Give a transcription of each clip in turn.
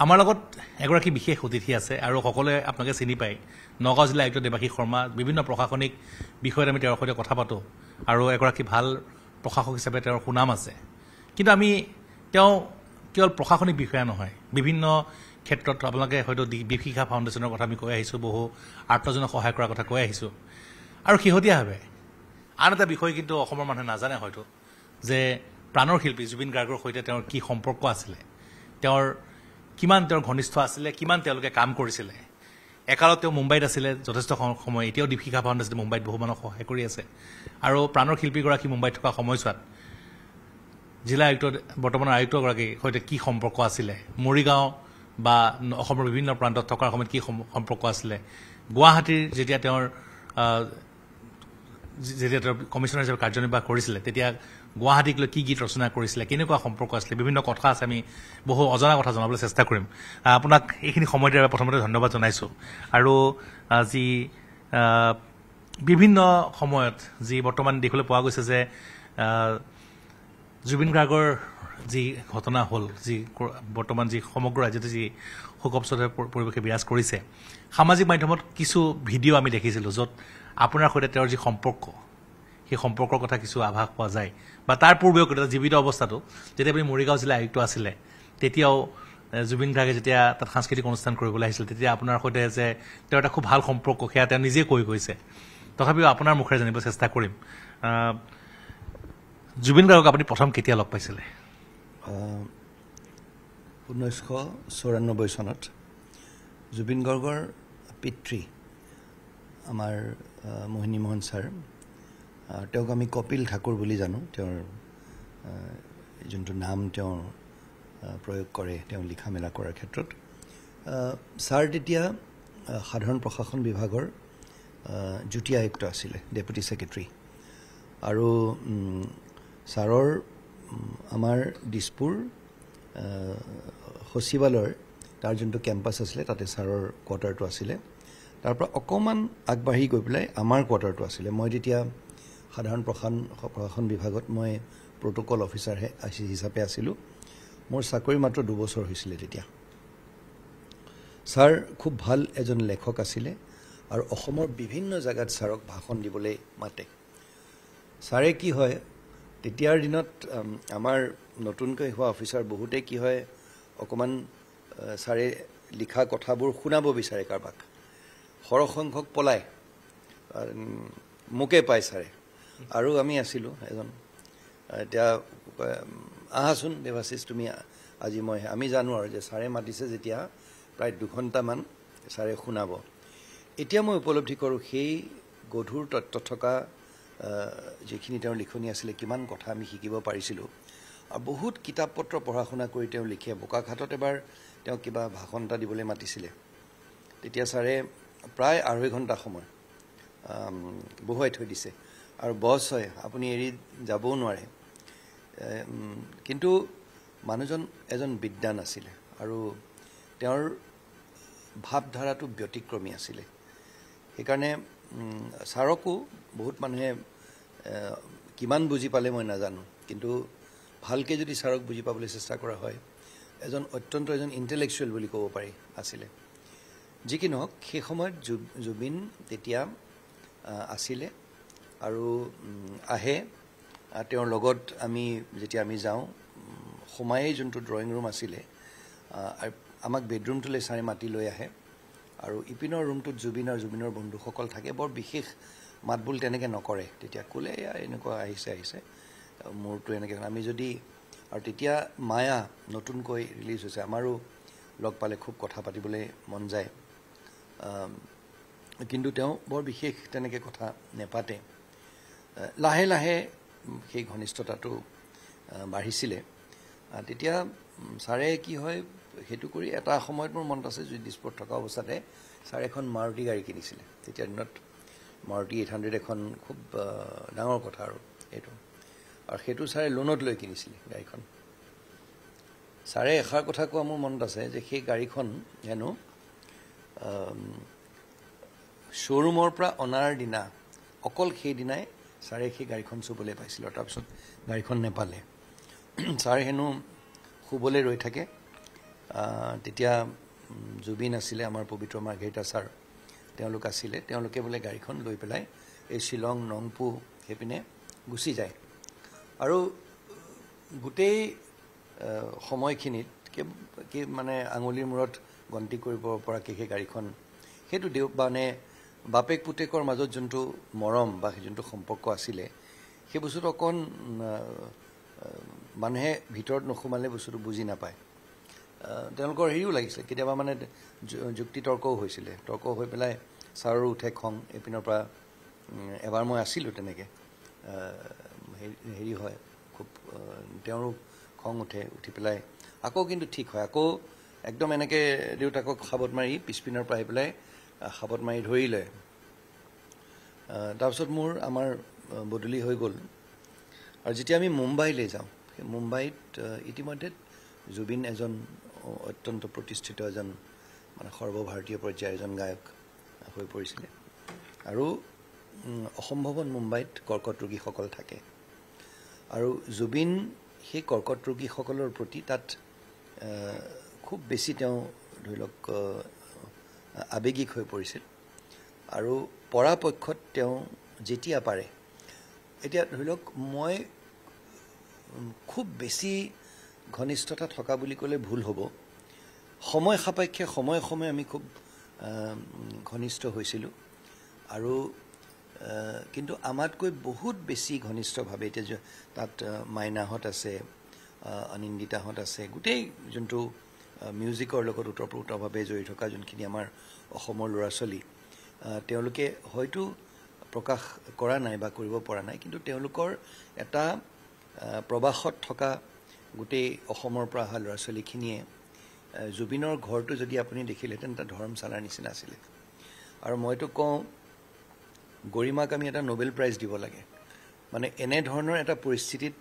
আমাৰ লগত এগৰাকী বিশেষ অতিথি আছে আৰু সকলোৱে আপোনালোকে চিনি পায় নগাঁও জিলা আয়ুক্ত দেৱাশীষ শৰ্মা বিভিন্ন প্ৰশাসনিক বিষয়ত আমি তেওঁৰ সৈতে কথা পাতোঁ আৰু এগৰাকী ভাল প্ৰশাসক হিচাপে তেওঁৰ সুনাম আছে কিন্তু আমি তেওঁ কেৱল প্ৰশাসনিক বিষয়া নহয় বিভিন্ন ক্ষেত্ৰত আপোনালোকে হয়তো দীপশিখা ফাউণ্ডেশ্যনৰ কথা আমি কৈ আহিছোঁ বহু আৰ্তজনক সহায় কৰাৰ কথা কৈ আহিছোঁ আৰু শেহতীয়াভাৱে আন এটা বিষয় কিন্তু অসমৰ মানুহে নাজানে হয়তো যে প্ৰাণৰ শিল্পী জুবিন গাৰ্গৰ সৈতে তেওঁৰ কি সম্পৰ্ক আছিলে তেওঁৰ কিমান তেওঁৰ ঘনিষ্ঠ আছিলে কিমান তেওঁলোকে কাম কৰিছিলে একালত তেওঁ মুম্বাইত আছিলে যথেষ্ট সময় এতিয়াও দীপশিখা ফাউণ্ডেশ্যনে মুম্বাইত বহু মানুহক সহায় কৰি আছে আৰু প্ৰাণৰ শিল্পীগৰাকী মুম্বাইত থকা সময়ছোৱাত জিলা আয়ুক্ত বৰ্তমানৰ আয়ুক্তগৰাকীৰ সৈতে কি সম্পৰ্ক আছিলে মৰিগাঁও বা অসমৰ বিভিন্ন প্ৰান্তত থকাৰ সময়ত কি সম্পৰ্ক আছিলে গুৱাহাটীৰ যেতিয়া তেওঁৰ কমিশ্যনাৰ হিচাপে কাৰ্যনিৰ্বাহ কৰিছিলে তেতিয়া গুৱাহাটীক লৈ কি গীত ৰচনা কৰিছিলে কেনেকুৱা সম্পৰ্ক আছিলে বিভিন্ন কথা আছে আমি বহু অজনা কথা জনাবলৈ চেষ্টা কৰিম আপোনাক এইখিনি সময় দিয়াৰ বাবে প্ৰথমতে ধন্যবাদ জনাইছোঁ আৰু যি বিভিন্ন সময়ত যি বৰ্তমান দেখিবলৈ পোৱা গৈছে যে জুবিন গাৰ্গৰ যি ঘটনা হ'ল যি বৰ্তমান যি সমগ্ৰ ৰাজ্যতে যি শোকোৎসৱ পৰিৱেশে বিৰাজ কৰিছে সামাজিক মাধ্যমত কিছু ভিডিঅ' আমি দেখিছিলোঁ য'ত আপোনাৰ সৈতে তেওঁৰ যি সম্পৰ্ক সেই সম্পৰ্কৰ কথা কিছু আভাস পোৱা যায় বা তাৰ পূৰ্বেও কেতিয়াবা জীৱিত অৱস্থাটো যেতিয়া আপুনি মৰিগাঁও জিলা আয়ুক্ত আছিলে তেতিয়াও জুবিন গাৰ্গে যেতিয়া তাত সাংস্কৃতিক অনুষ্ঠান কৰিবলৈ আহিছিল তেতিয়া আপোনাৰ সৈতে যে তেওঁৰ এটা খুব ভাল সম্পৰ্ক সেয়া তেওঁ নিজেই কৈ গৈছে তথাপিও আপোনাৰ মুখেৰে জানিব চেষ্টা কৰিম জুবিন গাৰ্গক আপুনি প্ৰথম কেতিয়া লগ পাইছিলে 1994 চনত জুবিন গাৰ্গৰ পিতৃ আমাৰ মোহিনী মোহন ছাৰ তেওঁক আমি কপিল ঠাকুৰ বুলি জানো তেওঁৰ যোনটো নাম তেওঁ প্ৰয়োগ কৰে তেওঁ লিখা মেলা কৰাৰ ক্ষেত্ৰত ছাৰ তেতিয়া সাধাৰণ প্ৰশাসন বিভাগৰ যুটীয়া আয়ুক্ত আছিলে ডেপুটি ছেক্ৰেটাৰী আৰু ছাৰৰ আমাৰ দিছপুৰ সচিবালয়ৰ তাৰ যোনটো কেম্পাছ আছিলে তাতে ছাৰৰ কোৱাৰ্টাৰটো আছিলে তাৰ পৰা অকণমান আগবাঢ়ি গৈ পেলাই আমাৰ কোৱাৰ্টাৰটো আছিলে মই তেতিয়া সাধাৰণ প্ৰশাসন বিভাগত মই প্ৰট'কল অফিচাৰ হিচাপে আছিলোঁ মোৰ চাকৰি মাত্ৰ 2 বছৰ হৈছিলে তেতিয়া ছাৰ খুব ভাল এজন লেখক আছিলে আৰু অসমৰ বিভিন্ন জেগাত ছাৰক ভাষণ দিবলৈ মাতে ছাৰে কি হয় তেতিয়াৰ দিনত আমাৰ নতুনকৈ হোৱা অফিচাৰ বহুতেই কি হয় অকণমান ছাৰে লিখা কথাবোৰ শুনাব বিচাৰে কাৰোবাক সৰহ সংখ্যক পলায় মোকে পায় ছাৰে আৰু আমি আছিলোঁ এজন এতিয়া আহাচোন দেৱাশিষ তুমি আজি আমি জানো আৰু যে ছাৰে মাতিছে যেতিয়া প্ৰায় 2 ঘণ্টামান ছাৰে শুনাব এতিয়া মই উপলব্ধি কৰোঁ সেই গধুৰ তত্ত্ব থকা যিখিনি তেওঁৰ লিখনি আছিলে কিমান কথা আমি শিকিব পাৰিছিলোঁ আৰু বহুত কিতাপ পত্ৰ পঢ়া শুনা কৰি তেওঁ লিখে বোকাখাটত এবাৰ তেওঁ কিবা ভাষণ এটা দিবলৈ মাতিছিলে তেতিয়া ছাৰে প্ৰায় 2.5 ঘণ্টা সময় বহুৱাই থৈ দিছে আৰু বছ হয় আপুনি এৰি যাবও নোৱাৰে কিন্তু মানুহজন এজন বিদ্বান আছিলে আৰু তেওঁৰ ভাৱধাৰাটো ব্যতিক্ৰমী আছিলে সেইকাৰণে ছাৰকো বহুত মানুহে কিমান বুজি পালে মই নাজানো কিন্তু ভালকৈ যদি ছাৰক বুজি পাবলৈ চেষ্টা কৰা হয় এজন ইণ্টেলেকচুৱেল বুলি ক'ব পাৰি আছিলে যি কি নহওক সেই সময়ত জুবিন তেতিয়া আছিলে আৰু আহে তেওঁৰ লগত যেতিয়া আমি যাওঁ সোমায়েই যোনটো ড্ৰয়িং ৰুম আছিলে আমাক বেডৰুমটোলৈ ছাৰে মাতি লৈ আহে আৰু ইপিনৰ ৰুমটোত জুবিন আৰু জুবিনৰ বন্ধুসকল থাকে বৰ বিশেষ মাত বোল তেনেকৈ নকৰে তেতিয়া ক'লে এনেকুৱা আহিছে মোৰটো এনেকৈ আমি যদি আৰু তেতিয়া মায়া নতুনকৈ ৰিলিজ হৈছে আমাৰো লগ পালে খুব কথা পাতিবলৈ মন যায় কিন্তু তেওঁ বৰ বিশেষ তেনেকৈ কথা নেপাতে লাহে লাহে সেই ঘনিষ্ঠতাটো বাঢ়িছিলে তেতিয়া ছাৰে কি হয় সেইটো কৰি এটা সময়ত মোৰ মনত আছে দিছপুৰত থকা অৱস্থাতে ছাৰে এখন মাৰুতি গাড়ী কিনিছিলে তেতিয়া দিনত মাৰুতি 800 এখন খুব ডাঙৰ কথা আৰু এইটো আৰু সেইটো ছাৰে লোনত লৈ কিনিছিলে গাড়ীখন ছাৰে এষাৰ কথা কোৱা মোৰ মনত আছে যে সেই গাড়ীখন হেনো শ্ব'ৰুমৰ পৰা অনাৰ দিনা অকল সেইদিনাই ছাৰে সেই গাড়ীখন চুবলৈ পাইছিল আৰু তাৰপিছত গাড়ীখন নেপালে ছাৰে হেনো শুবলৈ ৰৈ থাকে তেতিয়া জুবিন আছিলে, আমাৰ পবিত্ৰ মাৰ্ঘেৰিটা ছাৰ তেওঁলোক আছিলে। তেওঁলোকে বোলে গাড়ীখন লৈ পেলাই এই শ্বিলং নংপু সেইপিনে গুচি যায় আৰু গোটেই সময়খিনিত কি মানে আঙুলিৰ মূৰত গন্তি কৰিব পৰাকৈ সেই গাড়ীখন সেইটো মানে বাপেক পুতেকৰ মাজত যোনটো মৰম বা যোনটো সম্পৰ্ক আছিলে সেই বস্তুটো অকণ মানুহে ভিতৰত নোসোমালে বস্তুটো বুজি নাপায়। তেওঁলোকৰ হেৰিও লাগিছিলে, কেতিয়াবা মানে যুক্তি তৰ্কও হৈছিলে। তৰ্ক হৈ পেলাই ছাৰৰো উঠে খং। এইপিনৰ পৰা এবাৰ মই আছিলোঁ তেনেকৈ, হেৰি হয় খুব, তেওঁৰো খং উঠে, উঠি পেলাই আকৌ কিন্তু ঠিক হয়, আকৌ একদম এনেকৈ দেউতাকক সাবত মাৰি পিছপিনৰ পৰা আহি পেলাই সাবত মাৰি ধৰি লয়। তাৰপিছত আমাৰ বদলি হৈ গ'ল আৰু যেতিয়া আমি মুম্বাইলৈ যাওঁ, সেই মুম্বাইত ইতিমধ্যে জুবিন এজন অত্যন্ত প্ৰতিষ্ঠিত এজন মানে সৰ্বভাৰতীয় পৰ্যায়ৰ এজন গায়ক হৈ পৰিছিলে আৰু অসম ভৱন মুম্বাইত কৰ্কট ৰোগীসকল থাকে আৰু জুবিন সেই কৰ্কট ৰোগীসকলৰ প্ৰতি তাত খুব বেছি তেওঁ ধৰি লওক আৱেগিক হৈ পৰিছিল আৰু পৰাপক্ষত তেওঁ যেতিয়া পাৰে, এতিয়া ধৰি লওক মই খুব বেছি ঘনিষ্ঠতা থকা বুলি ক'লে ভুল হ'ব, সময় সাপেক্ষে সময়ে সময়ে আমি খুব ঘনিষ্ঠ হৈছিলোঁ আৰু কিন্তু আমাতকৈ বহুত বেছি ঘনিষ্ঠভাৱে এতিয়া তাত মাইনাহঁত আছে, অনিন্দিতাহঁত আছে, গোটেই যোনটো মিউজিকৰ লগত ওতঃপ্ৰোতভাৱে জড়িত থকা যোনখিনি আমাৰ অসমৰ ল'ৰা ছোৱালী, তেওঁলোকে হয়তো প্ৰকাশ কৰা নাই বা কৰিব পৰা নাই, কিন্তু তেওঁলোকৰ এটা প্ৰবাসত থকা গোটেই অসমৰ পৰা অহা ল'ৰা ছোৱালীখিনিয়ে জুবিনৰ ঘৰটো যদি আপুনি দেখিলেহেঁতেন এটা ধৰ্মশালাৰ নিচিনা আছিলে। আৰু মইতো কওঁ গৰিমাক আমি এটা নোবেল প্ৰাইজ দিব লাগে। মানে এনেধৰণৰ এটা পৰিস্থিতিত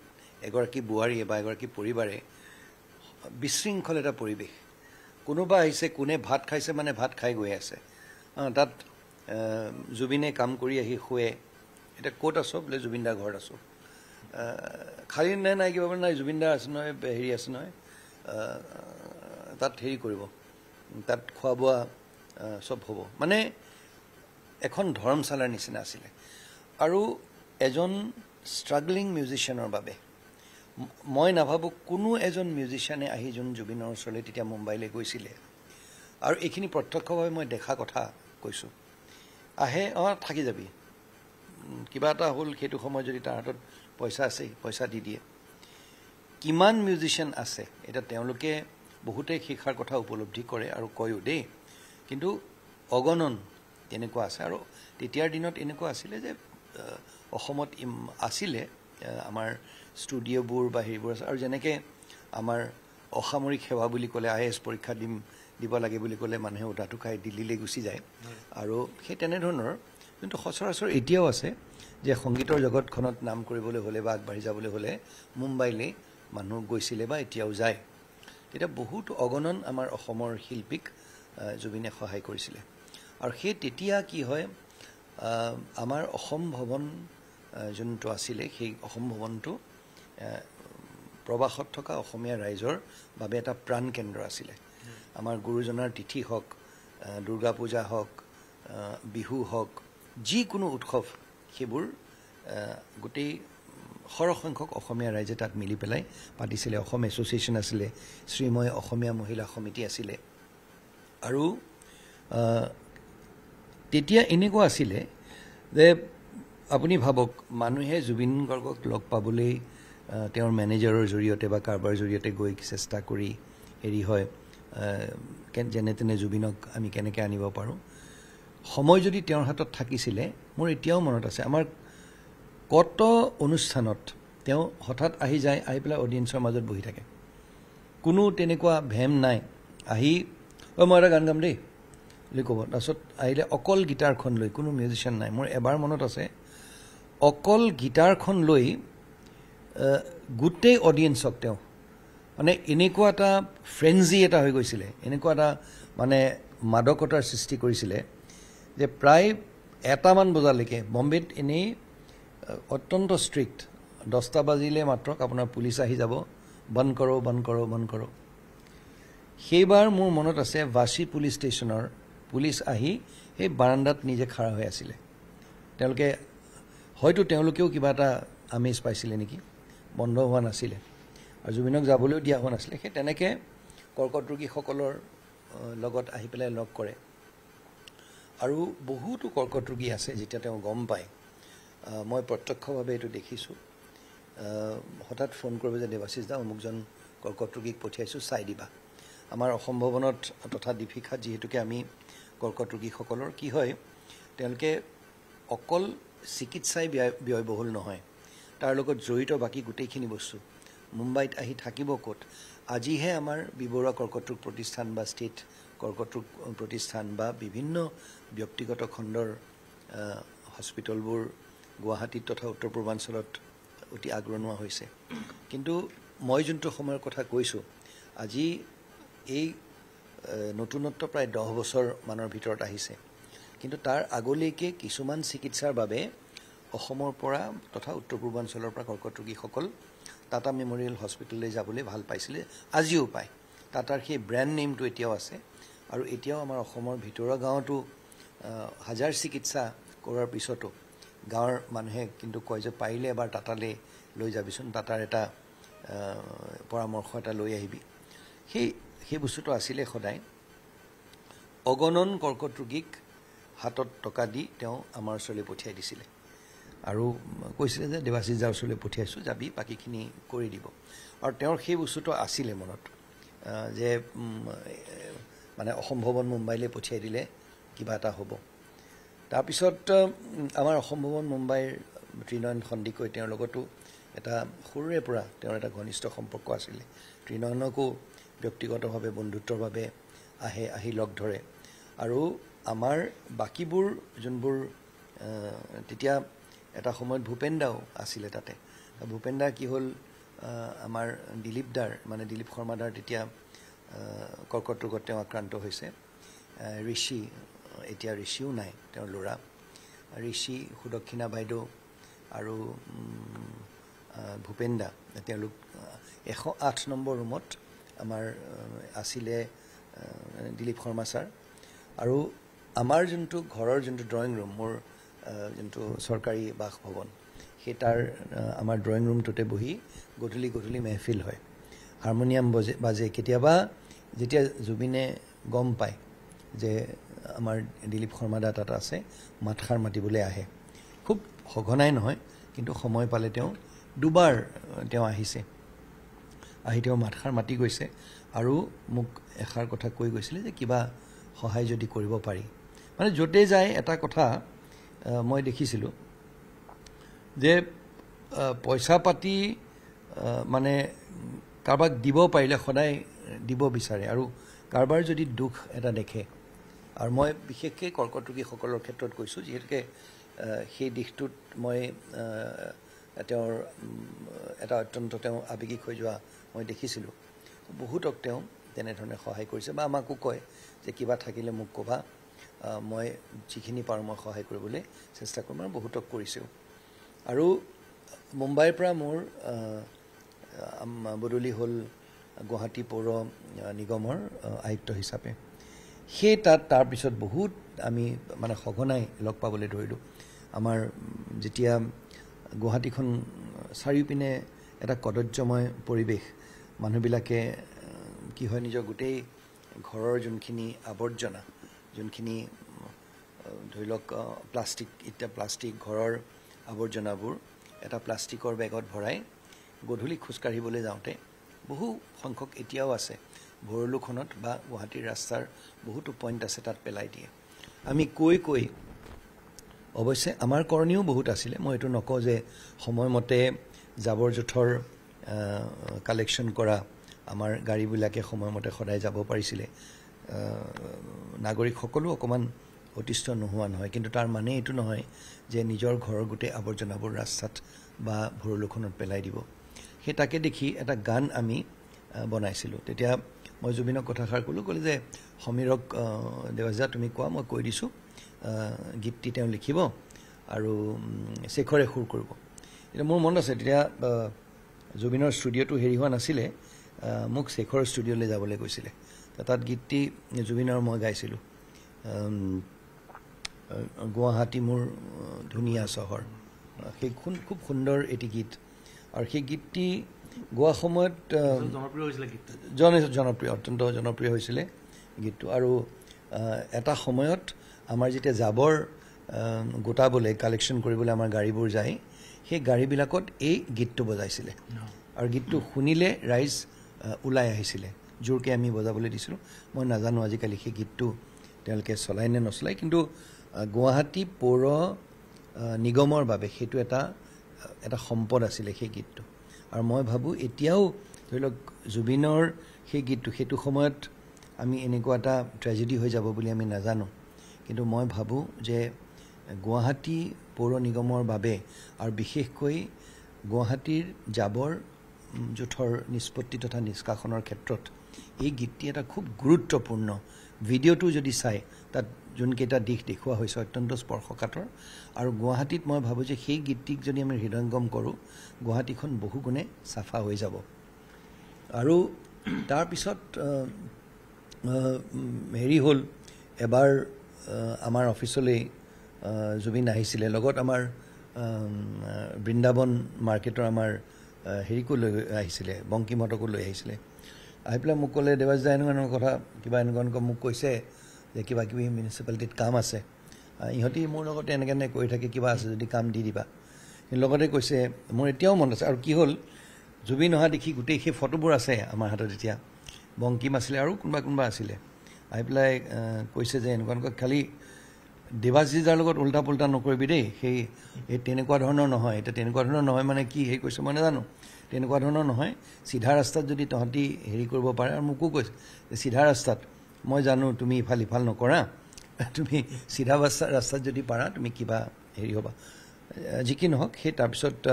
এগৰাকী বোৱাৰীয়ে বা এগৰাকী পৰিবাৰে বিশৃংখল এটা পৰিৱেশ, কোনোবা আহিছে, কোনে ভাত খাইছে মানে ভাত খাই গৈ আছে, তাত জুবিনে কাম কৰি আহি শুৱে, এতিয়া ক'ত আছ বোলে জুবিনদাৰ ঘৰত আছোঁ, খালী নাই কিবা নাই জুবিনদাৰ আছে নহয়, হেৰি আছে নহয়, তাত হেৰি কৰিব, তাত খোৱা বোৱা চব হ'ব, মানে এখন ধৰ্মশালাৰ নিচিনা আছিলে। আৰু এজন ষ্ট্ৰাগলিং মিউজিচিয়ানৰ বাবে মই নাভাবোঁ কোনো এজন মিউজিচিয়ানে আহি যোন জুবিনৰ ওচৰলৈ তেতিয়া মুম্বাইলৈ গৈছিলে, আৰু এইখিনি প্ৰত্যক্ষভাৱে মই দেখা কথা কৈছোঁ, আহে থাকি যাবি, কিবা এটা হ'ল সেইটো সময়ত যদি তাৰ হাতত পইচা আছে পইচা দি দিয়ে। কিমান মিউজিচিয়ান আছে এতিয়া তেওঁলোকে বহুতেই শিক্ষাৰ কথা উপলব্ধি কৰে আৰু কয়ো দেই, কিন্তু অগণন তেনেকুৱা আছে। আৰু তেতিয়াৰ দিনত এনেকুৱা আছিলে যে অসমত আছিলে আমাৰ ষ্টুডিঅ'বোৰ বা হেৰিবোৰ আছে, আৰু যেনেকৈ আমাৰ অসামৰিক সেৱা বুলি ক'লে IAS পৰীক্ষা দিব লাগে বুলি ক'লে মানুহে উধাটো খাই দিল্লীলৈ গুচি যায়, আৰু সেই তেনেধৰণৰ কিন্তু সচৰাচৰ এতিয়াও আছে যে সংগীতৰ জগতখনত নাম কৰিবলৈ হ'লে বা আগবাঢ়ি যাবলৈ হ'লে মুম্বাইলৈ মানুহ গৈছিলে বা এতিয়াও যায়। তেতিয়া বহুত অগণন আমাৰ অসমৰ শিল্পীক জুবিনে সহায় কৰিছিলে। আৰু সেই তেতিয়া কি হয়, আমাৰ অসম ভৱন যোনটো আছিলে সেই অসম ভৱনটো প্ৰবাসত থকা অসমীয়া ৰাইজৰ বাবে এটা প্ৰাণ কেন্দ্ৰ আছিলে। আমাৰ গুৰুজনাৰ তিথি হওক, দুৰ্গা পূজা হওক, বিহু হওক, যিকোনো উৎসৱ সেইবোৰ গোটেই সৰহসংখ্যক অসমীয়া ৰাইজে তাত মিলি পেলাই পাতিছিলে। অসম এছ'চিয়েশ্যন আছিলে, শ্ৰীময় অসমীয়া মহিলা সমিতি আছিলে, আৰু তেতিয়া এনেকুৱা আছিলে যে আপুনি ভাবক মানুহে জুবিন গাৰ্গক লগ পাবলৈ তেওঁৰ মেনেজাৰৰ জৰিয়তে বা কাৰোবাৰ জৰিয়তে গৈ চেষ্টা কৰি হেৰি হয়, যেনে তেনে জুবিনক আমি কেনেকৈ আনিব পাৰোঁ। সময় যদি তেওঁৰ হাতত থাকিছিলে, মোৰ এতিয়াও মনত আছে আমাৰ কত অনুষ্ঠানত তেওঁ হঠাৎ আহি যায়, আহি পেলাই অডিয়েঞ্চৰ মাজত বহি থাকে, কোনো তেনেকুৱা ভেম নাই, আহি মই এটা গান গাম দেই বুলি ক'ব, তাৰপিছত আহিলে অকল গীটাৰখন লৈ, কোনো মিউজিচিয়ান নাই। মোৰ এবাৰ মনত আছে অকল গীটাৰখন লৈ গোটেই অডিয়েঞ্চক তেওঁ মানে এনেকুৱা এটা ফ্ৰেঞ্জি এটা হৈ গৈছিলে, এনেকুৱা এটা মানে মাদকতাৰ সৃষ্টি কৰিছিলে যে প্ৰায় 1টামান বজালৈকে বম্বেত এনেই অত্যন্ত ষ্ট্ৰিক্ট, 10টা বাজিলে মাত্ৰ আপোনাৰ পুলিচ আহি যাব, বন্ধ কৰক বন্ধ কৰক বন্ধ কৰক। সেইবাৰ মোৰ মনত আছে বাসী পুলিচ ষ্টেচনৰ পুলিচ আহি সেই বাৰাণ্ডাত নিজে খাৰা হৈ আছিলে তেওঁলোকে হয়তো তেওঁলোকেও কিবা এটা আমেজ পাইছিলে নেকি বন্ধ হোৱা নাছিলে আৰু জুবিনক যাবলৈও দিয়া হোৱা নাছিলে সেই তেনেকে কৰ্কট ৰোগীসকলৰ লগত আহি পেলাই লগ কৰে আৰু বহুতো কৰ্কট ৰোগী আছে যেতিয়া তেওঁ গম পায় মই প্ৰত্যক্ষভাৱে এইটো দেখিছোঁ হঠাৎ ফোন কৰিব যে দেৱাশিষ দা অমুকজন কৰ্কট ৰোগীক পঠিয়াইছোঁ চাই দিবা আমাৰ অসম ভৱনত তথা দীপিকাত যিহেতুকে আমি কৰ্কট ৰোগীসকলৰ কি হয় তেওঁলোকে অকল চিকিৎসাই ব্যয়বহুল নহয় তাৰ লগত জড়িত বাকী গোটেইখিনি বস্তু মুম্বাইত আহি থাকিব ক'ত আজিহে আমাৰ বিবৰুৱা কৰ্কট ৰোগ প্ৰতিষ্ঠান বা ষ্টেট কৰ্কট ৰোগ প্ৰতিষ্ঠান বা বিভিন্ন ব্যক্তিগত খণ্ডৰ হস্পিটেলবোৰ গুৱাহাটীত তথা উত্তৰ পূৰ্বাঞ্চলত অতি আগৰণুৱা হৈছে কিন্তু মই যোনটো সময়ৰ কথা কৈছোঁ আজি এই নতুনত্ব প্ৰায় 10 বছৰ মানৰ ভিতৰত আহিছে কিন্তু তাৰ আগলৈকে কিছুমান চিকিৎসাৰ বাবে অসমৰ পৰা তথা উত্তৰ পূৰ্বাঞ্চলৰ পৰা কৰ্কট ৰোগীসকল টাটা মেমৰিয়েল হস্পিটেললৈ যাবলৈ ভাল পাইছিলে আজিও পায় টাটাৰ সেই ব্ৰেণ্ড নেমটো এতিয়াও আছে আৰু এতিয়াও আমাৰ অসমৰ ভিতৰুৱা গাঁৱতো হাজাৰ চিকিৎসা কৰাৰ পিছতো গাঁৱৰ মানুহে কিন্তু কয় যে পাৰিলে এবাৰ টাটালৈ লৈ যাবিচোন টাটাৰ এটা পৰামৰ্শ এটা লৈ আহিবি সেই বস্তুটো আছিলে সদায় অগণন কৰ্কট ৰোগীক হাতত টকা দি তেওঁ আমাৰ ওচৰলৈ পঠিয়াই দিছিলে আৰু কৈছিলে যে দেৱাশিষ দাৰ ওচৰলৈ পঠিয়াইছোঁ যাবি বাকীখিনি কৰি দিব আৰু তেওঁৰ সেই বস্তুটো আছিলে মনত যে মানে অসম ভৱন মুম্বাইলৈ পঠিয়াই দিলে কিবা এটা হ'ব তাৰপিছত আমাৰ অসম ভৱন মুম্বাইৰ ত্ৰিনয়ন সন্দিকৈ তেওঁৰ লগতো এটা সৰুৰে পৰা তেওঁৰ এটা ঘনিষ্ঠ সম্পৰ্ক আছিলে ত্ৰিনয়নকো ব্যক্তিগতভাৱে বন্ধুত্বৰভাৱে আহি লগ ধৰে আৰু আমাৰ বাকীবোৰ যোনবোৰ তেতিয়া এটা সময়ত ভূপেন দাও আছিলে তাতে ভূপেন দা কি হ'ল আমাৰ দিলীপ দাৰ মানে দিলীপ শৰ্মা দাৰ তেতিয়া কৰ্কট ৰোগত তেওঁ আক্ৰান্ত হৈছে ঋষি এতিয়া ঋষিও নাই তেওঁৰ ল'ৰা ঋষি সুদক্ষিণা বাইদেউ আৰু ভূপেন দা তেওঁলোক 108 নম্বৰ ৰুমত আমাৰ আছিলে দিলীপ শৰ্মা ছাৰ আৰু আমাৰ যোনটো ঘৰৰ যোনটো ড্ৰয়িং ৰুম মোৰ যোনটো চৰকাৰী বাসভৱন সেই তাৰ আমাৰ ড্ৰয়িং ৰুমটোতে বহি গধূলি মেহফিল হয় হাৰমনিয়াম বাজে কেতিয়াবা যেতিয়া জুবিনে গম পায় যে আমাৰ দিলীপ শৰ্মা দা তাত আছে মাতষাৰ মাতিবলৈ আহে খুব সঘনাই নহয় কিন্তু সময় পালে তেওঁ দুবাৰ তেওঁ আহিছে আহি তেওঁ মাতষাৰ মাতি গৈছে আৰু মোক এষাৰ কথা কৈ গৈছিলে যে কিবা সহায় যদি কৰিব পাৰি মানে য'তে যায় এটা কথা মই দেখিছিলোঁ যে পইচা পাতি মানে কাৰোবাক দিব পাৰিলে সদায় দিব বিচাৰে আৰু কাৰোবাৰ যদি দুখ এটা দেখে আৰু মই বিশেষকৈ কৰ্কট ৰোগীসকলৰ ক্ষেত্ৰত কৈছোঁ যিহেতুকে সেই দিশটোত মই তেওঁৰ এটা অত্যন্ত তেওঁ আৱেগিক হৈ যোৱা মই দেখিছিলোঁ বহুতক তেওঁ তেনেধৰণে সহায় কৰিছে বা আমাকো কয় যে কিবা থাকিলে মোক ক'বা মই যিখিনি পাৰোঁ মই সহায় কৰিবলৈ চেষ্টা কৰিম আৰু বহুতক কৰিছোঁ আৰু মুম্বাইৰ পৰা মোৰ বদলি হ'ল গুৱাহাটী পৌৰ নিগমৰ আয়ুক্ত হিচাপে সেই তাৰপিছত বহুত আমি মানে সঘনাই লগ পাবলৈ ধৰিলোঁ আমাৰ যেতিয়া গুৱাহাটীখন চাৰিওপিনে এটা কদৰ্যময় পৰিৱেশ মানুহবিলাকে কি হয় নিজৰ গোটেই ঘৰৰ যোনখিনি আৱৰ্জনা যোনখিনি ধৰি লওক প্লাষ্টিক ঘৰৰ আৱৰ্জনাবোৰ এটা প্লাষ্টিকৰ বেগত ভৰাই গধূলি খোজকাঢ়িবলৈ যাওঁতে বহু সংখ্যক এতিয়াও আছে ভৰলুখনত বা গুৱাহাটীৰ ৰাস্তাৰ বহুতো পইণ্ট আছে তাত পেলাই দিয়ে আমি কৈ অৱশ্যে আমাৰ কৰণীও বহুত আছিলে মই এইটো নকওঁ যে সময়মতে জাবৰ জোথৰ কালেকশ্যন কৰা আমাৰ গাড়ীবিলাকে সময়মতে সদায় যাব পাৰিছিলে নাগৰিকসকলো অকণমান অতিষ্ঠ নোহোৱা নহয় কিন্তু তাৰ মানে এইটো নহয় যে নিজৰ ঘৰৰ গোটেই আৱৰ্জনাবোৰ ৰাস্তাত বা ভৰলুখনত পেলাই দিব সেই তাকে দেখি এটা গান আমি বনাইছিলোঁ তেতিয়া মই জুবিনক কথাষাৰ ক'লে যে সমীৰক দেৱাজা তুমি কোৱা মই কৈ দিছোঁ গীতটি তেওঁ লিখিব আৰু শেখৰে সুৰ কৰিব এতিয়া মোৰ মনত আছে তেতিয়া জুবিনৰ ষ্টুডিঅ'টো হেৰি হোৱা নাছিলে মোক শেখৰ ষ্টুডিঅ'লৈ যাবলৈ কৈছিলে তাত গীতটি জুবিনৰ মই গাইছিলোঁ গুৱাহাটী মোৰ ধুনীয়া চহৰ সেই খুব সুন্দৰ এটি গীত আৰু সেই গীতটি গোৱা সময়ত জনপ্ৰিয় অত্যন্ত জনপ্ৰিয় হৈছিলে গীতটো আৰু এটা সময়ত আমাৰ যেতিয়া জাবৰ গোটাবলৈ কালেকশ্যন কৰিবলৈ আমাৰ গাড়ীবোৰ যায় সেই গাড়ীবিলাকত এই গীতটো বজাইছিলে আৰু গীতটো শুনিলে ৰাইজ ওলাই আহিছিলে জোৰকৈ আমি বজাবলৈ দিছিলোঁ মই নাজানো আজিকালি সেই গীতটো তেওঁলোকে চলাই নে নচলায় কিন্তু গুৱাহাটী পৌৰ নিগমৰ বাবে সেইটো এটা সম্পদ আছিলে সেই গীতটো আৰু মই ভাবোঁ এতিয়াও ধৰি লওক জুবিনৰ সেই গীতটো সেইটো সময়ত আমি এনেকুৱা এটা ট্ৰেজেডি হৈ যাব বুলি আমি নাজানো কিন্তু মই ভাবোঁ যে গুৱাহাটী পৌৰ নিগমৰ বাবে আৰু বিশেষকৈ গুৱাহাটীৰ জাবৰ জোঁথৰ নিষ্পত্তি তথা নিষ্কাশনৰ ক্ষেত্ৰত এই গীতটি এটা খুব গুৰুত্বপূৰ্ণ ভিডিঅ'টো যদি চায় তাত যোনকেইটা দিশ দেখুওৱা হৈছে অত্যন্ত স্পৰ্শকাতৰ আৰু গুৱাহাটীত মই ভাবোঁ যে সেই গীতটিক যদি আমি হৃদয়ংগম কৰোঁ গুৱাহাটীখন বহুগুণে চাফা হৈ যাব আৰু তাৰপিছত হেৰি হ'ল এবাৰ আমাৰ অফিচলৈ জুবিন আহিছিলে লগত আমাৰ বৃন্দাবন মাৰ্কেটৰ আমাৰ হেৰিকো লৈ আহিছিলে বংকিমহঁতকো লৈ আহিছিলে আহি পেলাই মোক ক'লে দেৱাজ দা এনেকুৱা কথা কিবা এনেকুৱা মোক কৈছে যে কিবা কিবি মিউনিচিপালিটিত কাম আছে ইহঁতি মোৰ লগতে এনেকৈ কৰি থাকে কিবা আছে যদি কাম দি দিবা লগতে কৈছে মোৰ এতিয়াও মনত আছে আৰু কি হ'ল জুবিন অহা দেখি গোটেই সেই ফটোবোৰ আছে আমাৰ হাতত এতিয়া বংকিম আছিলে আৰু কোনোবা আছিলে আহি পেলাই কৈছে যে এনেকুৱা খালি দেৱাশী যাৰ লগত উল্টা পুল্টা নকৰিবি দেই সেই তেনেকুৱা ধৰণৰ নহয় এতিয়া তেনেকুৱা ধৰণৰ নহয় মানে কি হেৰি কৈছে মই নাজানো তেনেকুৱা ধৰণৰ নহয় চিধা ৰাস্তাত যদি তহঁতি হেৰি কৰিব পাৰে আৰু মোকো কৈছে যে চিধা ৰাস্তাত মই জানো তুমি ইফাল সিফাল নকৰা তুমি চিধা ৰাস্তাত যদি পাৰা তুমি কিবা হেৰি হ'বা যি কি নহওক সেই তাৰপিছত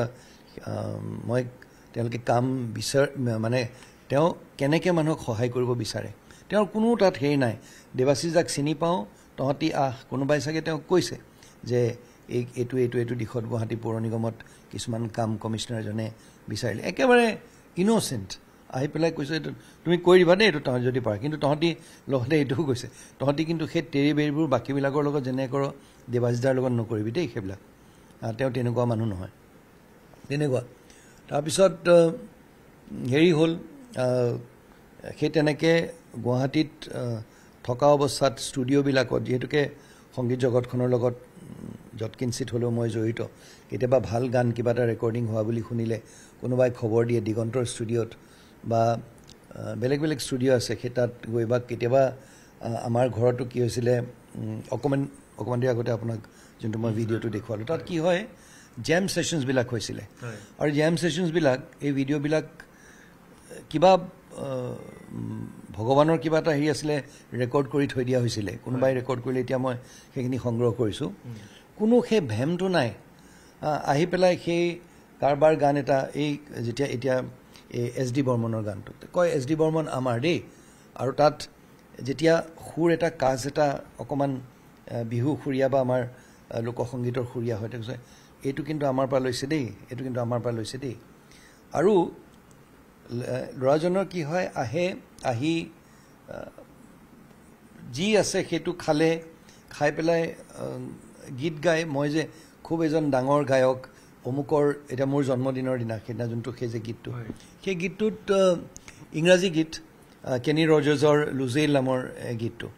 মই তেওঁলোকে কাম মানে তেওঁ কেনেকৈ মানুহক সহায় কৰিব বিচাৰে তেওঁৰ কোনো তাত হেৰি নাই দেৱাশী যাক চিনি পাওঁ তহঁতি কোনোবাই চাগে তেওঁক কৈছে যে এইটো দিশত গুৱাহাটী পৌৰ নিগমত কিছুমান কাম কমিশ্যনাৰজনে বিচাৰিলে একেবাৰে ইন'চেণ্ট আহি পেলাই কৈছে এইটো তুমি কৰি দিবা দেই এইটো তহঁতি যদি পাৰা কিন্তু তহঁতি লগতে এইটোও কৈছে তহঁতি কিন্তু সেই তেৰি বেৰিবোৰ বাকীবিলাকৰ লগত যেনে কৰ দেৱাশীদাৰ লগত নকৰিবি দেই সেইবিলাক তেওঁ তেনেকুৱা মানুহ নহয় তেনেকুৱা তাৰপিছত হেৰি হ'ল সেই তেনেকৈ গুৱাহাটীত থকা অৱস্থাত ষ্টুডিঅ'বিলাকত যিহেতুকে সংগীত জগতখনৰ লগত যৎকিঞ্চিত হ'লেও মই জড়িত কেতিয়াবা ভাল গান কিবা এটা ৰেকৰ্ডিং হোৱা বুলি শুনিলে কোনোবাই খবৰ দিয়ে দিগন্তৰ ষ্টুডিঅ'ত বা বেলেগ ষ্টুডিঅ' আছে সেই তাত গৈ বা কেতিয়াবা আমাৰ ঘৰতো কি হৈছিলে অকণমান দেৰি আগতে আপোনাক যোনটো মই ভিডিঅ'টো দেখুৱালোঁ তাত কি হয় জেম ছেশ্যনছবিলাক হৈছিলে আৰু জেম ছেশ্যনছবিলাক এই ভিডিঅ'বিলাক কিবা ভগৱানৰ কিবা এটা হেৰি আছিলে ৰেকৰ্ড কৰি থৈ দিয়া হৈছিলে কোনোবাই ৰেকৰ্ড কৰিলে এতিয়া মই সেইখিনি সংগ্ৰহ কৰিছোঁ কোনো সেই ভেমটো নাই আহি পেলাই সেই কাৰোবাৰ গান এটা এই যেতিয়া এতিয়া এই এছ ডি বৰ্মনৰ গানটো কয় এছ ডি বৰ্মন আমাৰ দেই আৰু তাত যেতিয়া সুৰ এটা কাজ এটা অকণমান বিহু সুৰীয়া বা আমাৰ লোকসংগীতৰ সুৰীয়া হয় কৈছে এইটো কিন্তু আমাৰ পৰা লৈছে দেই এইটো কিন্তু আমাৰ পৰা লৈছে দেই আৰু ল'ৰাজনৰ কি হয় আহি যি আছে সেইটো খাই পেলাই গীত গায় মই যে খুব এজন ডাঙৰ গায়ক অমুকৰ এতিয়া মোৰ জন্মদিনৰ দিনা সেইদিনা যোনটো সেই যে গীতটো সেই গীতটোত ইংৰাজী গীত কেনি ৰজাৰ্ছৰ লুজেইল নামৰ গীতটো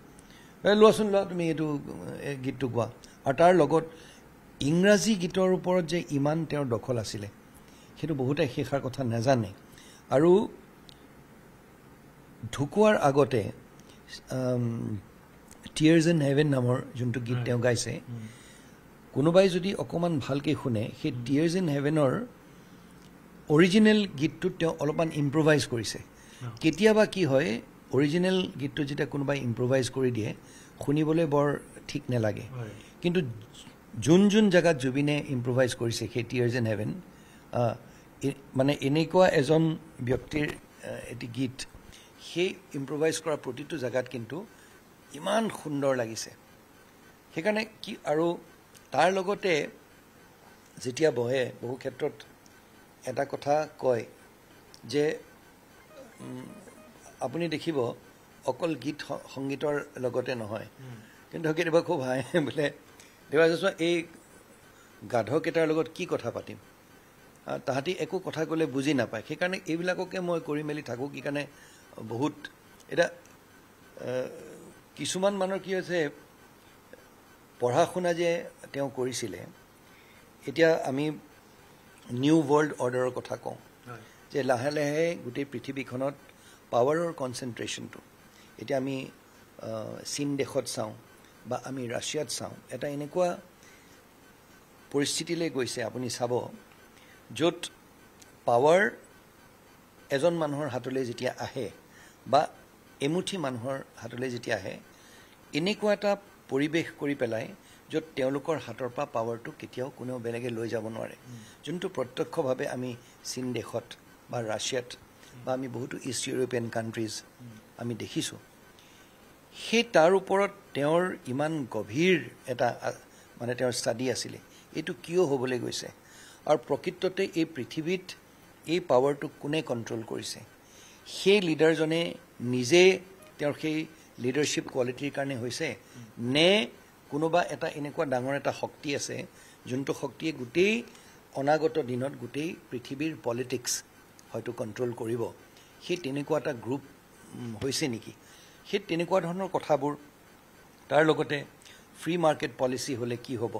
লোৱাচোন লোৱা তুমি এইটো গীতটো গোৱা আৰু তাৰ লগত ইংৰাজী গীতৰ ওপৰত যে ইমান তেওঁৰ দখল আছিলে সেইটো বহুতে সেইষাৰ কথা নাজানে আৰু ঢুকোৱাৰ আগতে টিয়াৰ্ছ ইন হেভেন নামৰ যোনটো গীত তেওঁ গাইছে কোনোবাই যদি অকণমান ভালকৈ শুনে সেই টিয়াৰ্ছ ইন হেভেনৰ অৰিজিনেল গীতটোত তেওঁ অলপমান ইম্প্ৰভাইজ কৰিছে কেতিয়াবা কি হয় অৰিজিনেল গীতটো যেতিয়া কোনোবাই ইম্প্ৰভাইজ কৰি দিয়ে শুনিবলৈ বৰ ঠিক নালাগে কিন্তু যোন জেগাত জুবিনে ইম্প্ৰভাইজ কৰিছে সেই টিয়াৰ্ছ ইন হেভেন মানে এনেকুৱা এজন ব্যক্তিৰ এটি গীত সেই ইম্প্ৰভাইজ কৰা প্ৰতিটো জেগাত কিন্তু ইমান সুন্দৰ লাগিছে সেইকাৰণে কি আৰু তাৰ লগতে যেতিয়া বহে বহু ক্ষেত্ৰত এটা কথা কয় যে আপুনি দেখিব অকল গীত সংগীতৰ লগতে নহয় কিন্তু কেতিয়াবা খুব হাঁহে বোলে দেৱাশিষ এই গাধকেইটাৰ লগত কি কথা পাতিম তাহাঁতি একো কথা ক'লে বুজি নাপায় সেইকাৰণে এইবিলাককে মই কৰি মেলি থাকোঁ কি কাৰণে বহুত এতিয়া কিছুমান মানুহৰ কি হৈছে পঢ়া শুনা যে তেওঁ কৰিছিলে এতিয়া আমি নিউ ৱৰ্ল্ড অৰ্ডাৰৰ কথা কওঁ যে লাহে লাহে গোটেই পৃথিৱীখনত পাৱাৰৰ কনচেনট্ৰেশ্যনটো এতিয়া আমি চীন দেশত চাওঁ বা আমি ৰাছিয়াত চাওঁ এটা এনেকুৱা পৰিস্থিতিলৈ গৈছে আপুনি চাব য'ত পাৱাৰ এজন মানুহৰ হাতলৈ যেতিয়া আহে বা এমুঠি মানুহৰ হাতলৈ যেতিয়া আহে এনেকুৱা এটা পৰিৱেশ কৰি পেলাই য'ত তেওঁলোকৰ হাতৰ পৰা পাৱাৰটো কেতিয়াও কোনেও বেলেগে লৈ যাব নোৱাৰে যোনটো প্ৰত্যক্ষভাৱে আমি চীন দেশত বা ৰাছিয়াত বা আমি বহুতো ইষ্ট ইউৰোপিয়ান কাণ্ট্ৰিজ আমি দেখিছোঁ সেই তাৰ ওপৰত তেওঁৰ ইমান গভীৰ এটা মানে তেওঁৰ ষ্টাডি আছিলে এইটো কিয় হ'বলৈ গৈছে আৰু প্ৰকৃততে এই পৃথিৱীত এই পাৱাৰটো কোনে কণ্ট্ৰল কৰিছে সেই লিডাৰজনে নিজে তেওঁৰ সেই লিডাৰশ্বিপ কোৱালিটিৰ কাৰণে হৈছে নে কোনোবা এটা এনেকুৱা ডাঙৰ এটা শক্তি আছে যোনটো শক্তিয়ে গোটেই অনাগত দিনত গোটেই পৃথিৱীৰ পলিটিক্স হয়তো কণ্ট্ৰল কৰিব সেই তেনেকুৱা এটা গ্ৰুপ হৈছে নেকি সেই তেনেকুৱা ধৰণৰ কথাবোৰ তাৰ লগতে ফ্ৰী মাৰ্কেট পলিচি হ'লে কি হ'ব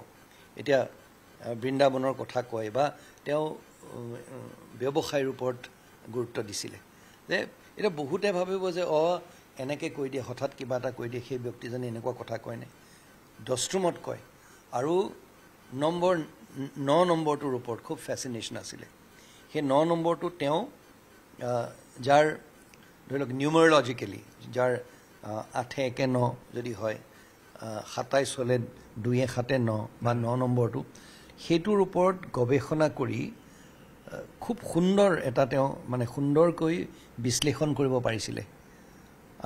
এতিয়া বৃন্দাবনৰ কথা কয় বা তেওঁ ব্যৱসায়ৰ ওপৰত গুৰুত্ব দিছিলে যে এতিয়া বহুতে ভাবিব যে এনেকৈ কৈ দিয়ে হঠাৎ কিবা এটা কৈ দিয়ে সেই ব্যক্তিজনে এনেকুৱা কথা কয়নে দস্তুমত কয় আৰু 9 নম্বৰটোৰ ওপৰত খুব ফেচিনেশ্যন আছিলে সেই 9 নম্বৰটো তেওঁ যাৰ ধৰি লওক নিউমাৰলজিকেলি যাৰ 8 1 9 যদি হয় 27 হ'লে 2 7 9 বা 9 নম্বৰটো সেইটোৰ ওপৰত গৱেষণা কৰি খুব সুন্দৰ এটা তেওঁ মানে সুন্দৰকৈ বিশ্লেষণ কৰিব পাৰিছিলে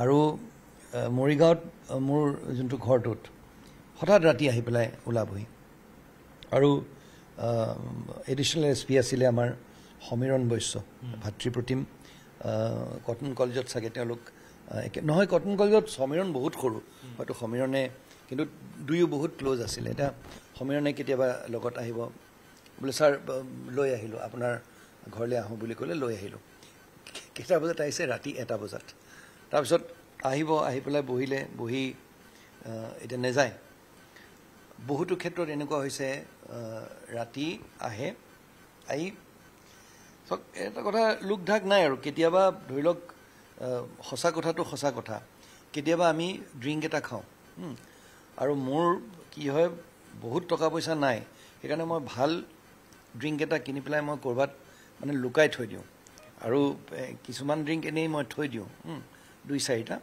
আৰু মৰিগাঁৱত মোৰ যোনটো ঘৰটোত হঠাৎ ৰাতি আহি পেলাই ওলাবহি আৰু এডিশ্যনেল SP আছিলে আমাৰ সমীৰণ বৈশ্য ভাতৃপ্ৰতিম কটন কলেজত চাগে তেওঁলোক নহয় কটন কলেজত সমীৰণ বহুত সৰু হয়তো সমীৰণে কিন্তু দুয়ো বহুত ক্ল'জ আছিলে এতিয়া সমীৰণে কেতিয়াবা লগত আহিব বোলে ছাৰ লৈ আহিলোঁ আপোনাৰ ঘৰলৈ আহোঁ বুলি ক'লে লৈ আহিলোঁ কেইটা বজাত আহিছে ৰাতি 1টা বজাত তাৰপিছত আহি পেলাই বহি এতিয়া নেযায় বহুতো ক্ষেত্ৰত এনেকুৱা হৈছে ৰাতি আহে আহি চক এটা কথা লোক ঢাক নাই আৰু কেতিয়াবা ধৰি লওক সঁচা কথাটো সঁচা কথা কেতিয়াবা আমি ড্ৰিংক এটা খাওঁ আৰু মোৰ কি হয় বহুত টকা পইচা নাই সেইকাৰণে মই ভাল ড্ৰিংক এটা কিনি পেলাই মই ক'ৰবাত মানে লুকাই থৈ দিওঁ আৰু কিছুমান ড্ৰিংক এনেই মই থৈ দিওঁ 2-4টা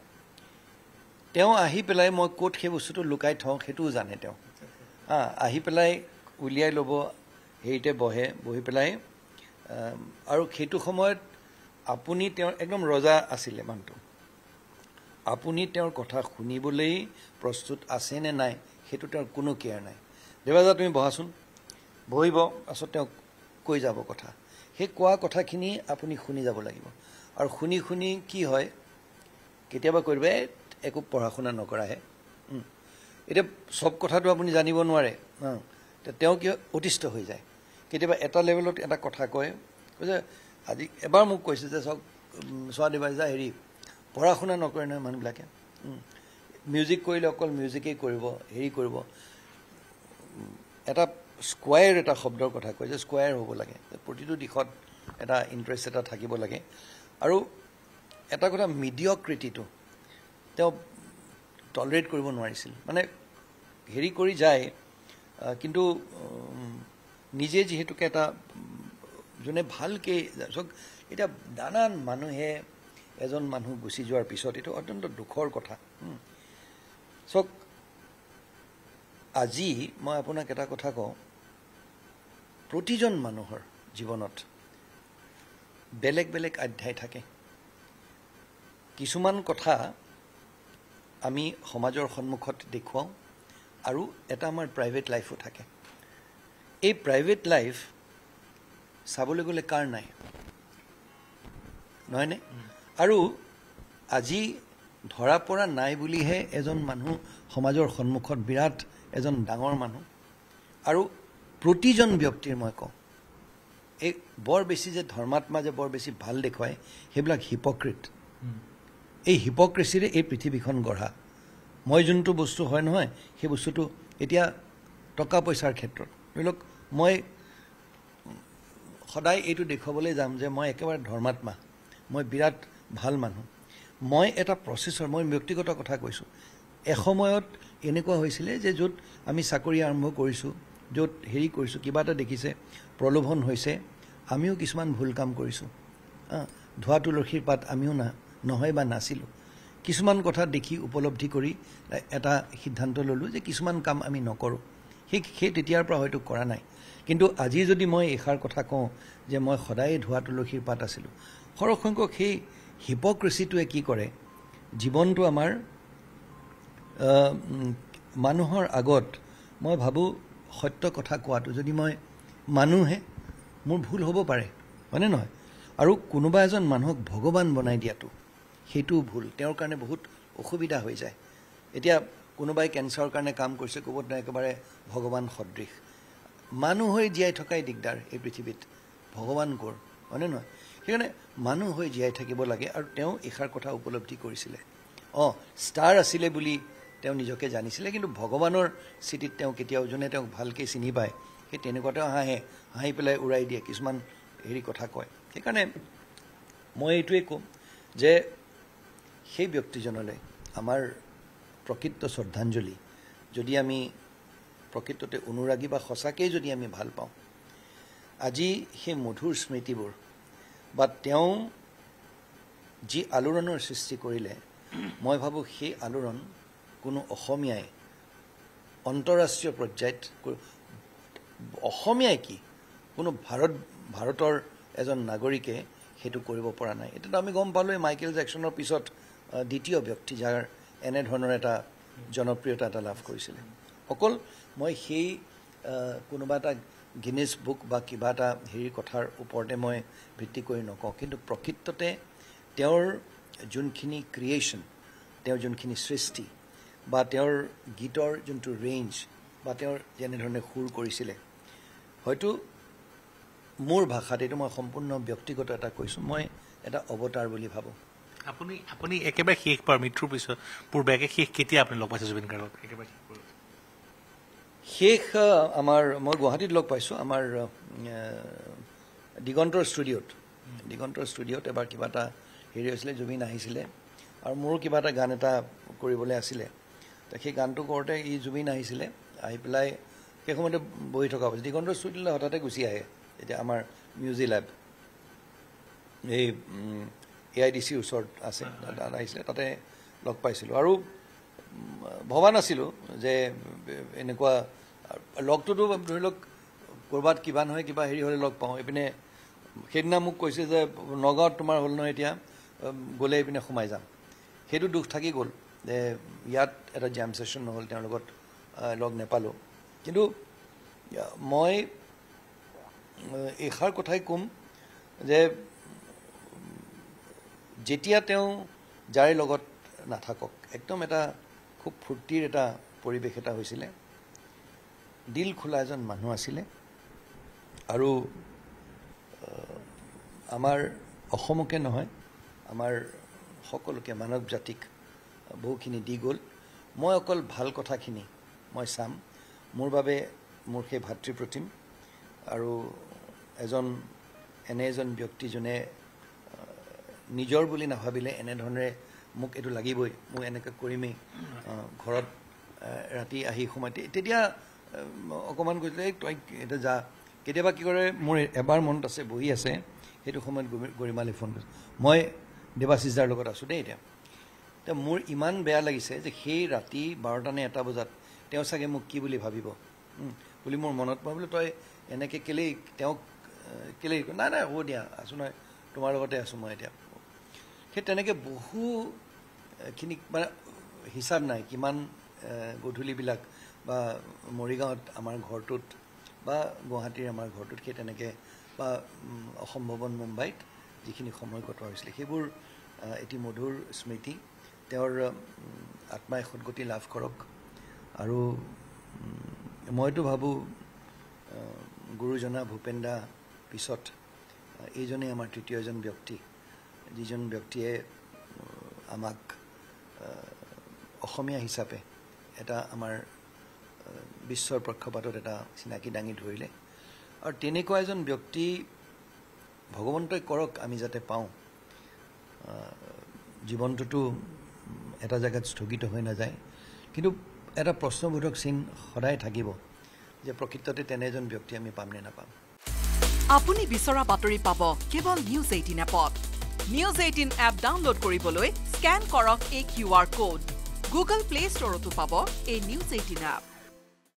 তেওঁ আহি পেলাই মই ক'ত সেই বস্তুটো লুকাই থওঁ সেইটোও জানে তেওঁ আহি পেলাই উলিয়াই ল'ব হেৰিতে বহি পেলাই আৰু সেইটো সময়ত আপুনি তেওঁৰ একদম ৰজা আছিলে মানুহটো আপুনি তেওঁৰ কথা শুনিবলৈ প্ৰস্তুত আছে নে নাই সেইটো তেওঁৰ কোনো কেয়াৰ নাই দেৱাজা তুমি বহাচোন বহিব পাছত তেওঁ কৈ যাব কথা সেই কোৱা কথাখিনি আপুনি শুনি যাব লাগিব আৰু শুনি কি হয় কেতিয়াবা কৰিব একো পঢ়া শুনা নকৰাহে এতিয়া সব কথাটো আপুনি জানিব নোৱাৰে তেওঁ কি অতিষ্ঠ হৈ যায় কেতিয়াবা এটা লেভেলত এটা কথা কয় যে আজি এবাৰ মোক কৈছে যে চোৱা দেৱাজা হেৰি পঢ়া শুনা নকৰে নহয় মানুহবিলাকে মিউজিক কৰিলে অকল মিউজিকেই কৰিব হেৰি কৰিব এটা স্কোৱায়াৰ এটা শব্দৰ কথা কয় যে স্কোৱায়াৰ হ'ব লাগে প্ৰতিটো দিশত এটা ইণ্টাৰেষ্ট এটা থাকিব লাগে আৰু এটা কথা মিডিঅক্ৰিটিটো তেওঁ টলাৰেট কৰিব নোৱাৰিছিল মানে হেৰি কৰি যায় কিন্তু নিজে যিহেতুকে এটা যোনে ভালকৈ চাওক এতিয়া নানান মানুহে এজন মানুহ গুচি যোৱাৰ পিছত এইটো অত্যন্ত দুখৰ কথা চাওক আজি মই আপোনাক এটা কথা কওঁ প্ৰতিজন মানুহৰ জীৱনত বেলেগ বেলেগ অধ্যায় থাকে কিছুমান কথা আমি সমাজৰ সন্মুখত দেখুৱাওঁ আৰু এটা আমাৰ প্ৰাইভেট লাইফো থাকে এই প্ৰাইভেট লাইফ চাবলৈ গ'লে কাৰ নাই নহয়নে আৰু আজি ধৰা পৰা নাই বুলিহে এজন মানুহ সমাজৰ সন্মুখত বিৰাট এজন ডাঙৰ মানুহ আৰু প্ৰতিজন ব্যক্তিৰ মই কওঁ এই বৰ বেছি যে ধৰ্মাত্মা যে বৰ বেছি ভাল দেখুৱায় সেইবিলাক হিপক্ৰিট এই হিপক্ৰেচিৰে এই পৃথিৱীখন গঢ়া মই যোনটো বস্তু হয় নহয় সেই বস্তুটো এতিয়া টকা পইচাৰ ক্ষেত্ৰত ধৰি লওক মই সদায় এইটো দেখুৱাবলৈ যাম যে মই একেবাৰে ধৰ্মাত্মা মই বিৰাট ভাল মানুহ মই এটা প্ৰচেছৰ মই ব্যক্তিগত কথা কৈছোঁ এসময়ত এনেকুৱা হৈছিলে যে য'ত আমি চাকৰি আৰম্ভ কৰিছোঁ য'ত হেৰি কৰিছোঁ কিবা এটা দেখিছে প্ৰলোভন হৈছে আমিও কিছুমান ভুল কাম কৰিছোঁ ধোৱা তুলসীৰ পাত আমিও নহয় বা নাছিলোঁ কিছুমান কথা দেখি উপলব্ধি কৰি এটা সিদ্ধান্ত ল'লোঁ যে কিছুমান কাম আমি নকৰোঁ সেই তেতিয়াৰ পৰা হয়তো কৰা নাই কিন্তু আজি যদি মই এষাৰ কথা কওঁ যে মই সদায় ধোৱা তুলসীৰ পাত আছিলোঁ সৰহসংখ্যক সেই হিপক্ৰেচিটোৱে কি কৰে জীৱনটো আমাৰ মানুহৰ আগত মই ভাবোঁ সত্য কথা কোৱাটো যদি মই মানুহে মোৰ ভুল হ'ব পাৰে হয়নে নহয় আৰু কোনোবা এজন মানুহক ভগৱান বনাই দিয়াটো সেইটোও ভুল তেওঁৰ কাৰণে বহুত অসুবিধা হৈ যায় এতিয়া কোনোবাই কেঞ্চাৰৰ কাৰণে কাম কৰিছে ক'ব নাই একেবাৰে ভগৱান সদৃশ মানুহ হৈ জীয়াই থকাই দিগদাৰ এই পৃথিৱীত ভগৱান ক'ৰ হয়নে নহয় সেইকাৰণে মানুহ হৈ জীয়াই থাকিব লাগে আৰু তেওঁ এষাৰ কথা উপলব্ধি কৰিছিলে ষ্টাৰ আছিলে বুলি তেওঁ নিজকে জানিছিলে কিন্তু ভগৱানৰ স্থিতিত তেওঁ কেতিয়াও যোনে তেওঁক ভালকৈ চিনি পায় সেই তেনেকুৱাতে হাঁহি পেলাই উৰাই দিয়ে কিছুমান হেৰি কথা কয় সেইকাৰণে মই এইটোৱে ক'ম যে সেই ব্যক্তিজনলৈ আমাৰ প্ৰকৃত শ্ৰদ্ধাঞ্জলি যদি আমি প্ৰকৃততে অনুৰাগী বা সঁচাকেই যদি আমি ভাল পাওঁ আজি সেই মধুৰ স্মৃতিবোৰ বা তেওঁ যি আলোড়নৰ সৃষ্টি কৰিলে মই ভাবোঁ সেই আলোড়ন কোনো অসমীয়াই অন্তঃৰাষ্ট্ৰীয় পৰ্যায়ত অসমীয়াই কি কোনো ভাৰতৰ এজন নাগৰিকে সেইটো কৰিব পৰা নাই এতিয়াতো আমি গম পালোঁ মাইকেল জেকছনৰ পিছত দ্বিতীয় ব্যক্তি যাৰ এনেধৰণৰ এটা জনপ্ৰিয়তা এটা লাভ কৰিছিলে অকল মই সেই কোনোবা এটা গিনিজ বুক বা কিবা এটা হেৰিৰ কথাৰ ওপৰতে মই ভিত্তি কৰি নকওঁ কিন্তু প্ৰকৃততে তেওঁৰ যোনখিনি ক্ৰিয়েশ্যন তেওঁৰ যোনখিনি সৃষ্টি বা তেওঁৰ গীতৰ যোনটো ৰেঞ্জ বা তেওঁৰ যেনেধৰণে সুৰ কৰিছিলে হয়তো মোৰ ভাষাত এইটো মই সম্পূৰ্ণ ব্যক্তিগত এটা কৈছোঁ মই এটা অৱতাৰ বুলি ভাবোঁ আপুনি একেবাৰে শেষবাৰ মৃত্যুৰ পিছত পূৰ্বে শেষ কেতিয়া আপুনি লগ পাইছে জুবিন গাৰ্গক একেবাৰে শেষ আমাৰ মই গুৱাহাটীত লগ পাইছোঁ আমাৰ দিগন্তৰ ষ্টুডিঅ'ত এবাৰ কিবা এটা হেৰি হৈছিলে জুবিন আহিছিলে আৰু মোৰো কিবা এটা গান এটা কৰিবলৈ আছিলে সেই গানটো কৰোঁতে জুবিন আহিছিলে আহি পেলাই সেই সময়তে বহি থকা হৈছে দিগন্তৰ ষ্টুডিঅ'লৈ হঠাতে গুচি আহে এতিয়া আমাৰ মিউজিক লেব এই AIDCৰ ওচৰত আছে তাত আহিছিলে তাতে লগ পাইছিলোঁ আৰু ভবা নাছিলোঁ যে এনেকুৱা লগটোতো ধৰি লওক ক'ৰবাত কিবা নহয় কিবা হেৰি হ'লে লগ পাওঁ এইপিনে সেইদিনা মোক কৈছে যে নগাঁৱত তোমাৰ হ'ল নহয় এতিয়া গ'লে এইপিনে সোমাই যাম সেইটো দুখ থাকি গ'ল যে ইয়াত এটা জেম ছেশ্যন নহ'ল তেওঁৰ লগত লগ নেপালোঁ কিন্তু মই এষাৰ কথাই ক'ম যে যেতিয়া তেওঁ যাৰে লগত নাথাকক একদম এটা খুব ফূৰ্তিৰ এটা পৰিৱেশ এটা হৈছিলে দিল খোলা এজন মানুহ আছিলে আৰু আমাৰ অসমকে নহয় আমাৰ সকলোকে মানৱ জাতিক বহুখিনি দি গ'ল মই অকল ভাল কথাখিনি মই চাম মোৰ বাবে মোৰ সেই ভাতৃপ্ৰতিম আৰু এনে এজন ব্যক্তি যোনে নিজৰ বুলি নাভাবিলে এনেধৰণে মোক এইটো লাগিবই মই এনেকৈ কৰিমেই ঘৰত ৰাতি আহি সময়তে তেতিয়া অকণমান কৈছিলে তই এতিয়া যা কেতিয়াবা কি কৰে মোৰ এবাৰ মনত আছে বহি আছে সেইটো সময়ত গৰিমালৈ ফোন কৰিছে মই দেৱাশিষদাৰ লগত আছোঁ দেই এতিয়া মোৰ ইমান বেয়া লাগিছে যে সেই ৰাতি 12টা নে 1টা বজাত তেওঁ চাগে মোক কি বুলি ভাবিব বুলি মোৰ মনত মই বোলো তই এনেকৈ কেলেই তেওঁক কেলেই নাই হ'ব দিয়া আছোঁ নহয় তোমাৰ লগতে আছোঁ মই এতিয়া সেই তেনেকৈ বহুখিনি মানে হিচাপ নাই কিমান গধূলিবিলাক বা মৰিগাঁৱত আমাৰ ঘৰটোত বা গুৱাহাটীৰ আমাৰ ঘৰটোত সেই তেনেকৈ বা অসম ভৱন মুম্বাইত যিখিনি সময় কটোৱা হৈছিলে সেইবোৰ এটি মধুৰ স্মৃতি তেওঁৰ আত্মাই সদ্গতি লাভ কৰক আৰু মইতো ভাবোঁ গুৰুজনা ভূপেন্দা পিছত এইজনেই আমাৰ তৃতীয়জন ব্যক্তি যিজন ব্যক্তিয়ে আমাক অসমীয়া হিচাপে এটা আমাৰ বিশ্বৰ প্ৰেক্ষাপটত এটা চিনাকি দাঙি ধৰিলে আৰু তেনেকুৱা এজন ব্যক্তি ভগৱন্তই কৰক আমি যাতে পাওঁ জীৱনটোতো এটা জেগাত স্থগিত হৈ নাযায় কিন্তু এটা প্ৰশ্নবোধক চিন সদায় থাকিব যে প্ৰকৃততে তেনে এজন ব্যক্তি আমি পাম নে নাপাম আপুনি বিচৰা বাতৰি পাব কেৱল নিউজ 18 এপত নিউজ 18 এপ ডাউনলোড কৰিবলৈ স্ক্যান কৰক এই QR কোড গুগল প্লে ষ্টৰতো পাব এই নিউজ 18 এপ